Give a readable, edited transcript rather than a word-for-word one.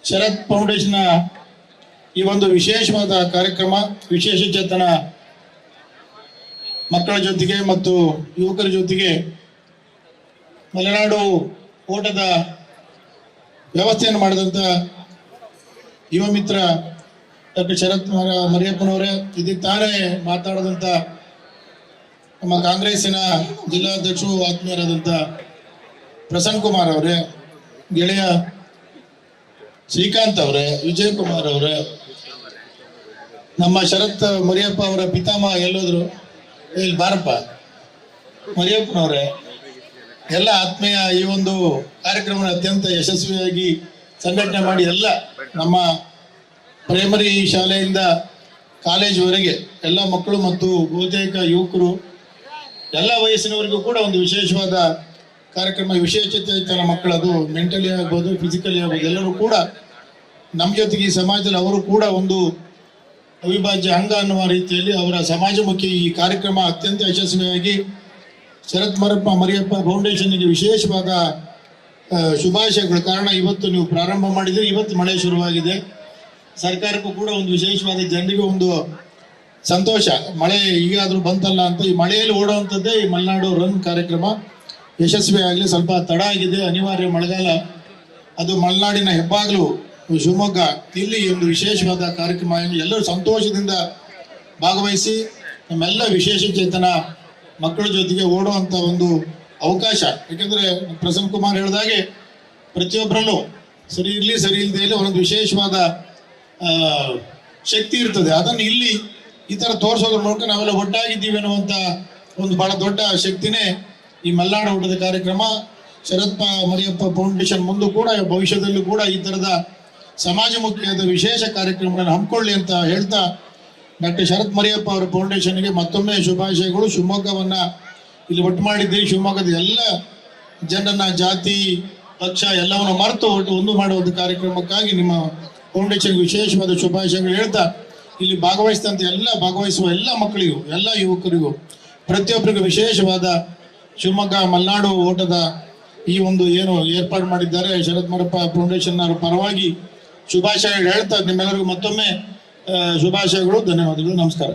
ಶರತ್ foundation ಈ ಒಂದು ವಿಶೇಷವಾದ ಕಾರ್ಯಕ್ರಮ ವಿಶೇಷ ಚೇತನ ಮಕ್ಕಳ ಜೊತೆಗೆ ಮತ್ತು ಯುವಕರ ಜೊತೆಗೆ ಮಲೆನಾಡು ಓಟದ ವ್ಯವಸ್ಥೆಯನ್ನು ಮಾಡಿದಂಥ ಯುವ ಮಿತ್ರ ಡಾಕ್ಟರ್ ಶರತ್ ಮರಿಯಪ್ಪನವರೇ, ಇದಕ್ಕೆ ತಾನೇ ಮಾತಾಡಿದಂಥ ನಮ್ಮ ಕಾಂಗ್ರೆಸ್ಸಿನ ಜಿಲ್ಲಾಧ್ಯಕ್ಷರು ಆತ್ಮೀಯರಾದಂಥ ಪ್ರಸನ್ನ ಕುಮಾರ್ ಅವರೇ, ಗೆಳೆಯ ಶ್ರೀಕಾಂತ್ ಅವರೇ, ವಿಜಯ್ ಕುಮಾರ್ ಅವರೇ, ನಮ್ಮ ಶರತ್ ಮರಿಯಪ್ಪ ಅವರ ಪಿತಾಮಹ ಎಲ್ಲೋದ್ರು, ಇಲ್ಲಿ ಬಾರಪ್ಪ ಮರಿಯಪ್ಪನವರೇ, ಎಲ್ಲ ಆತ್ಮೀಯ ಈ ಒಂದು ಕಾರ್ಯಕ್ರಮ ಅತ್ಯಂತ ಯಶಸ್ವಿಯಾಗಿ ಸಂಘಟನೆ ಮಾಡಿ ಎಲ್ಲ ನಮ್ಮ ಪ್ರೈಮರಿ ಶಾಲೆಯಿಂದ ಕಾಲೇಜುವರೆಗೆ ಎಲ್ಲ ಮಕ್ಕಳು ಮತ್ತು ಬಹುತೇಕ ಯುವಕರು ಎಲ್ಲ ವಯಸ್ಸಿನವರಿಗೂ ಕೂಡ ಒಂದು ವಿಶೇಷವಾದ ಕಾರ್ಯಕ್ರಮ, ವಿಶೇಷ ಚೇತನ ಮಕ್ಕಳು, ಅದು ಮೆಂಟಲಿ ಆಗ್ಬೋದು, ಫಿಸಿಕಲಿ ಆಗ್ಬೋದು, ಎಲ್ಲರೂ ಕೂಡ ನಮ್ಮ ಜೊತೆಗೆ ಈ ಸಮಾಜದಲ್ಲಿ ಅವರು ಕೂಡ ಒಂದು ಅವಿಭಾಜ್ಯ ಅಂಗ ಅನ್ನುವ ರೀತಿಯಲ್ಲಿ ಅವರ ಸಮಾಜಮುಖಿ ಈ ಕಾರ್ಯಕ್ರಮ ಅತ್ಯಂತ ಯಶಸ್ವಿಯಾಗಿ ಶರತ್ ಮರಿಯಪ್ಪ ಫೌಂಡೇಶನ್ಗೆ ವಿಶೇಷವಾದ ಶುಭಾಶಯಗಳು. ಕಾರಣ ಇವತ್ತು ನೀವು ಪ್ರಾರಂಭ ಮಾಡಿದರೆ ಇವತ್ತು ಮಳೆ ಶುರುವಾಗಿದೆ, ಸರ್ಕಾರಕ್ಕೂ ಕೂಡ ಒಂದು ವಿಶೇಷವಾದ ಜನರಿಗೆ ಒಂದು ಸಂತೋಷ, ಮಳೆ ಈಗಾದರೂ ಬಂತಲ್ಲ ಅಂತ. ಈ ಮಳೆಯಲ್ಲಿ ಓಡುವಂಥದ್ದೇ ಈ ಮಲೆನಾಡು ರನ್ ಕಾರ್ಯಕ್ರಮ ಯಶಸ್ವಿ ಆಗಲಿ. ಸ್ವಲ್ಪ ತಡ ಆಗಿದೆ, ಅನಿವಾರ್ಯ ಮಳೆಗಾಲ, ಅದು ಮಲೆನಾಡಿನ ಹೆಬ್ಬಾಗಲು ಶಿವಮೊಗ್ಗ, ಇಲ್ಲಿ ಒಂದು ವಿಶೇಷವಾದ ಕಾರ್ಯಕ್ರಮ ಎಲ್ಲರೂ ಸಂತೋಷದಿಂದ ಭಾಗವಹಿಸಿ ನಮ್ಮೆಲ್ಲ ವಿಶೇಷ ಚೇತನ ಮಕ್ಕಳ ಜೊತೆಗೆ ಓಡುವಂಥ ಒಂದು ಅವಕಾಶ. ಯಾಕೆಂದರೆ ಪ್ರಸನ್ನ ಕುಮಾರ್ ಹೇಳಿದಾಗೆ ಪ್ರತಿಯೊಬ್ಬರಲ್ಲೂ ಸರಿ ಇರಲಿ ಸರಿ ಇಲ್ಲದೆ ಇರಲಿ ಒಂದೊಂದು ವಿಶೇಷವಾದ ಶಕ್ತಿ ಇರ್ತದೆ. ಅದನ್ನು ಇಲ್ಲಿ ಈ ಥರ ತೋರಿಸೋದ್ರ ಮೂಲಕ ನಾವೆಲ್ಲ ಒಟ್ಟಾಗಿದ್ದೀವಿ ಅನ್ನುವಂಥ ಒಂದು ಬಹಳ ದೊಡ್ಡ ಶಕ್ತಿನೇ ಈ ಮಲೆನಾಡು ಓಟದ ಕಾರ್ಯಕ್ರಮ. ಶರತ್ ಮರಿಯಪ್ಪ ಫೌಂಡೇಶನ್ ಮುಂದೆ ಕೂಡ ಭವಿಷ್ಯದಲ್ಲೂ ಕೂಡ ಈ ಥರದ ಸಮಾಜಮುಖಿಯಾದ ವಿಶೇಷ ಕಾರ್ಯಕ್ರಮಗಳನ್ನು ಹಮ್ಮಿಕೊಳ್ಳಿ ಅಂತ ಹೇಳ್ತಾ, ಡಾಕ್ಟರ್ ಶರತ್ ಮರಿಯಪ್ಪ ಅವರ ಫೌಂಡೇಶನ್ಗೆ ಮತ್ತೊಮ್ಮೆ ಶುಭಾಶಯಗಳು. ಶಿವಮೊಗ್ಗವನ್ನ ಇಲ್ಲಿ ಒಟ್ಟು ಮಾಡಿದ್ದೀರಿ, ಶಿವಮೊಗ್ಗದ ಎಲ್ಲ ಜನರನ್ನ ಜಾತಿ ಪಕ್ಷ ಎಲ್ಲವನ್ನು ಮರೆತು ಒಂದು ಮಾಡುವ ಕಾರ್ಯಕ್ರಮಕ್ಕಾಗಿ ನಿಮ್ಮ ಫೌಂಡೇಶನ್ಗೆ ವಿಶೇಷವಾದ ಶುಭಾಶಯಗಳು ಹೇಳ್ತಾ, ಇಲ್ಲಿ ಭಾಗವಹಿಸುವ ಎಲ್ಲ ಮಕ್ಕಳಿಗೂ ಎಲ್ಲ ಯುವಕರಿಗೂ ಪ್ರತಿಯೊಬ್ಬರಿಗೂ ವಿಶೇಷವಾದ ಶಿವಮೊಗ್ಗ ಮಲೆನಾಡು ಓಟದ ಈ ಒಂದು ಏನು ಏರ್ಪಾಡು ಮಾಡಿದ್ದಾರೆ ಶರತ್ ಮರಿಯಪ್ಪ ಫೌಂಡೇಶನ್ ಅವರ ಪರವಾಗಿ ಶುಭಾಶಯಗಳು ಹೇಳ್ತಾ ನಿಮ್ಮೆಲ್ಲರಿಗೂ ಮತ್ತೊಮ್ಮೆ ಶುಭಾಶಯಗಳು, ಧನ್ಯವಾದಗಳು, ನಮಸ್ಕಾರ.